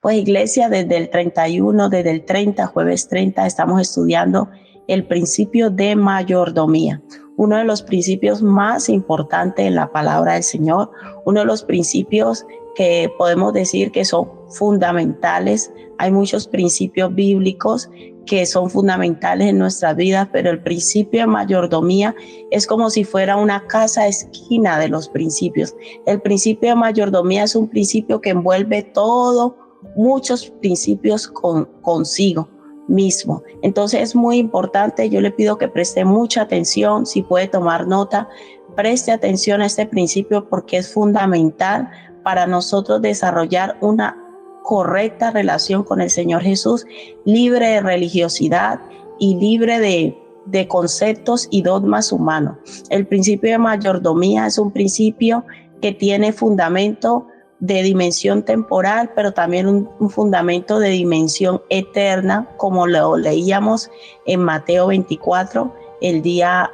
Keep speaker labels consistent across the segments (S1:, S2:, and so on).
S1: Pues iglesia, desde el 31, desde el 30, jueves 30, estamos estudiando el principio de mayordomía, uno de los principios más importantes en la palabra del Señor, uno de los principios que podemos decir que son fundamentales. Hay muchos principios bíblicos que son fundamentales en nuestras vidas, pero el principio de mayordomía es como si fuera una casa esquina de los principios. El principio de mayordomía es un principio que envuelve todo, muchos principios consigo mismo. Entonces es muy importante, yo le pido que preste mucha atención, si puede tomar nota, preste atención a este principio porque es fundamental para nosotros desarrollar una correcta relación con el Señor Jesús, libre de religiosidad y libre de conceptos y dogmas humanos. El principio de mayordomía es un principio que tiene fundamento de dimensión temporal, pero también un fundamento de dimensión eterna, como lo leíamos en Mateo 24 el día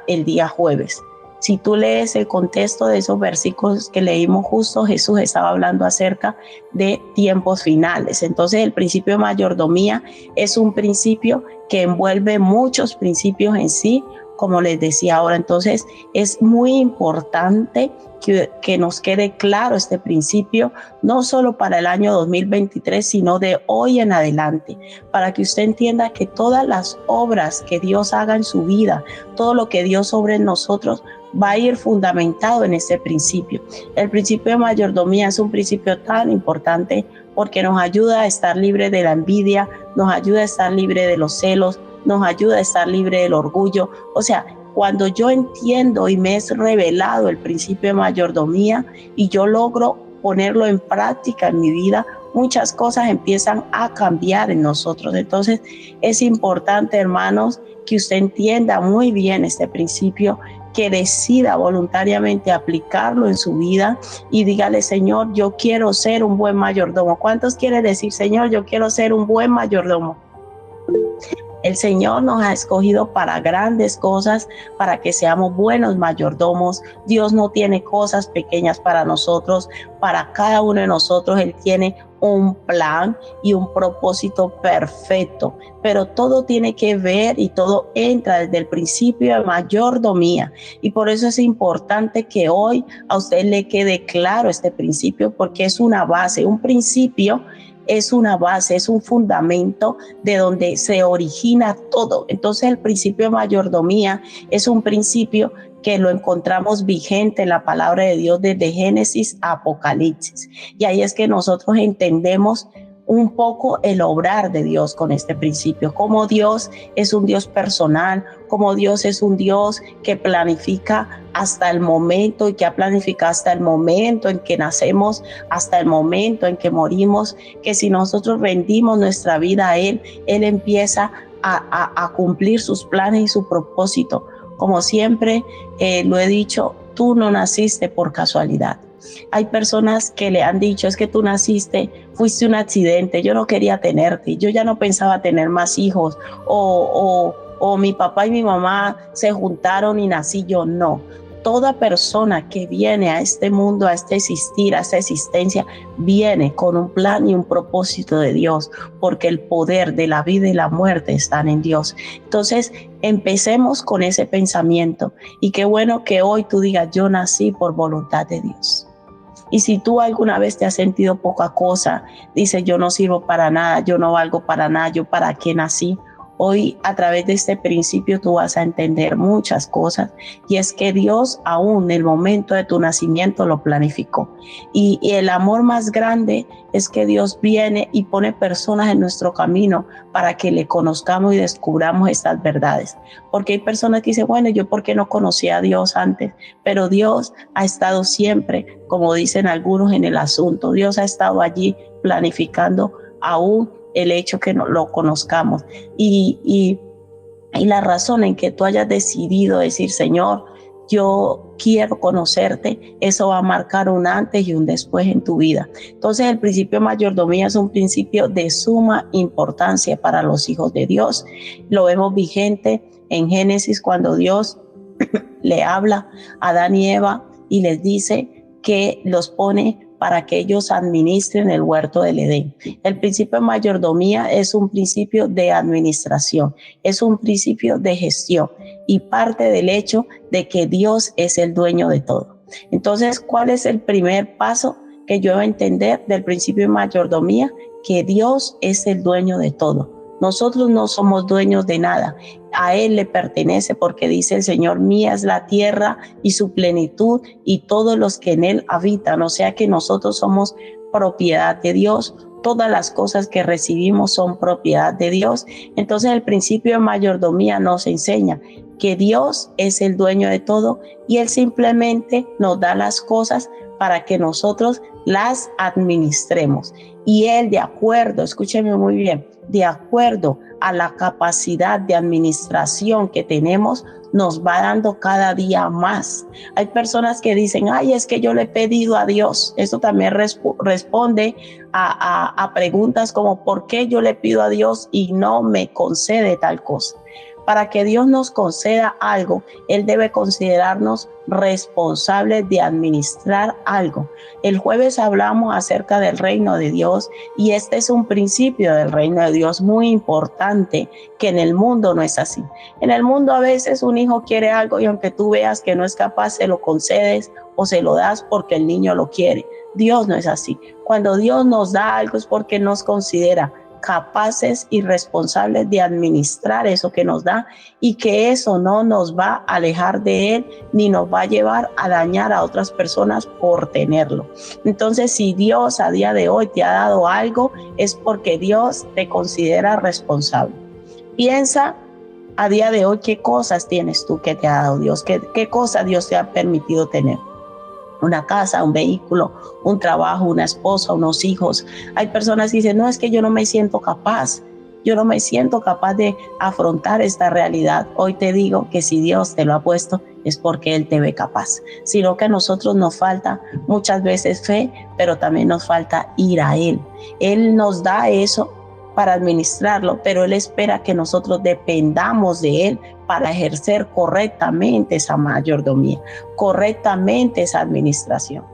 S1: jueves. Si tú lees el contexto de esos versículos que leímos justo, Jesús estaba hablando acerca de tiempos finales. Entonces el principio de mayordomía es un principio que envuelve muchos principios en sí, como les decía ahora. Entonces es muy importante que nos quede claro este principio, no solo para el año 2023, sino de hoy en adelante, para que usted entienda que todas las obras que Dios haga en su vida, todo lo que Dios obre en nosotros, va a ir fundamentado en este principio. El principio de mayordomía es un principio tan importante porque nos ayuda a estar libre de la envidia, nos ayuda a estar libre de los celos, nos ayuda a estar libre del orgullo. O sea, cuando yo entiendo y me es revelado el principio de mayordomía y yo logro ponerlo en práctica en mi vida, muchas cosas empiezan a cambiar en nosotros. Entonces es importante, hermanos, que usted entienda muy bien este principio, que decida voluntariamente aplicarlo en su vida y dígale: Señor, yo quiero ser un buen mayordomo. ¿Cuántos quieren decir: Señor, yo quiero ser un buen mayordomo? El Señor nos ha escogido para grandes cosas, para que seamos buenos mayordomos. Dios no tiene cosas pequeñas para nosotros. Para cada uno de nosotros Él tiene un plan y un propósito perfecto, pero todo tiene que ver y todo entra desde el principio de mayordomía, y por eso es importante que hoy a usted le quede claro este principio, porque es una base. Un principio es una base, es un fundamento de donde se origina todo. Entonces el principio de mayordomía es un principio que lo encontramos vigente en la palabra de Dios desde Génesis a Apocalipsis. Y ahí es que nosotros entendemos un poco el obrar de Dios con este principio, cómo Dios es un Dios personal, cómo Dios es un Dios que planifica hasta el momento y que ha planificado hasta el momento en que nacemos, hasta el momento en que morimos, que si nosotros rendimos nuestra vida a Él, Él empieza a cumplir sus planes y su propósito. Como siempre lo he dicho, tú no naciste por casualidad. Hay personas que le han dicho: es que tú naciste, fuiste un accidente, yo no quería tenerte, yo ya no pensaba tener más hijos, o mi papá y mi mamá se juntaron y nací yo. No, toda persona que viene a este mundo, a este existir, a esta existencia, viene con un plan y un propósito de Dios, porque el poder de la vida y la muerte están en Dios. Entonces, empecemos con ese pensamiento, y qué bueno que hoy tú digas: yo nací por voluntad de Dios. Y si tú alguna vez te has sentido poca cosa, dices: yo no sirvo para nada, yo no valgo para nada, yo para qué nací. Hoy, a través de este principio, tú vas a entender muchas cosas, y es que Dios aún en el momento de tu nacimiento lo planificó. Y el amor más grande es que Dios viene y pone personas en nuestro camino para que le conozcamos y descubramos estas verdades. Porque hay personas que dicen: bueno, yo ¿por qué no conocí a Dios antes? Pero Dios ha estado siempre, como dicen algunos en el asunto. Dios ha estado allí planificando aún el hecho que no lo conozcamos, y la razón en que tú hayas decidido decir: Señor, yo quiero conocerte, eso va a marcar un antes y un después en tu vida. Entonces el principio de mayordomía es un principio de suma importancia para los hijos de Dios. Lo vemos vigente en Génesis, cuando Dios le habla a Adán y Eva y les dice que los pone para que ellos administren el huerto del Edén. El principio de mayordomía es un principio de administración, es un principio de gestión y parte del hecho de que Dios es el dueño de todo. Entonces, ¿cuál es el primer paso que yo debo entender del principio de mayordomía? Que Dios es el dueño de todo. Nosotros no somos dueños de nada. A Él le pertenece porque dice el Señor, mía es la tierra y su plenitud y todos los que en Él habitan. O sea que nosotros somos propiedad de Dios. Todas las cosas que recibimos son propiedad de Dios. Entonces el principio de mayordomía nos enseña que Dios es el dueño de todo y Él simplemente nos da las cosas para que nosotros las administremos. Y Él, de acuerdo, escúcheme muy bien, de acuerdo a la capacidad de administración que tenemos, nos va dando cada día más. Hay personas que dicen, ay, es que yo le he pedido a Dios. Eso también responde a preguntas como, ¿por qué yo le pido a Dios y no me concede tal cosa? Para que Dios nos conceda algo, Él debe considerarnos responsables de administrar algo. El jueves hablamos acerca del reino de Dios y este es un principio del reino de Dios muy importante que en el mundo no es así. En el mundo a veces un hijo quiere algo y aunque tú veas que no es capaz, se lo concedes o se lo das porque el niño lo quiere. Dios no es así. Cuando Dios nos da algo es porque nos considera capaces y responsables de administrar eso que nos da y que eso no nos va a alejar de Él ni nos va a llevar a dañar a otras personas por tenerlo. Entonces, si Dios a día de hoy te ha dado algo, es porque Dios te considera responsable. Piensa a día de hoy qué cosas tienes tú que te ha dado Dios, qué cosas Dios te ha permitido tener. Una casa, un vehículo, un trabajo, una esposa, unos hijos. Hay personas que dicen, no, es que yo no me siento capaz. Yo no me siento capaz de afrontar esta realidad. Hoy te digo que si Dios te lo ha puesto es porque Él te ve capaz. Sino que a nosotros nos falta muchas veces fe, pero también nos falta ir a Él. Él nos da eso para administrarlo, pero Él espera que nosotros dependamos de Él para ejercer correctamente esa mayordomía, correctamente esa administración.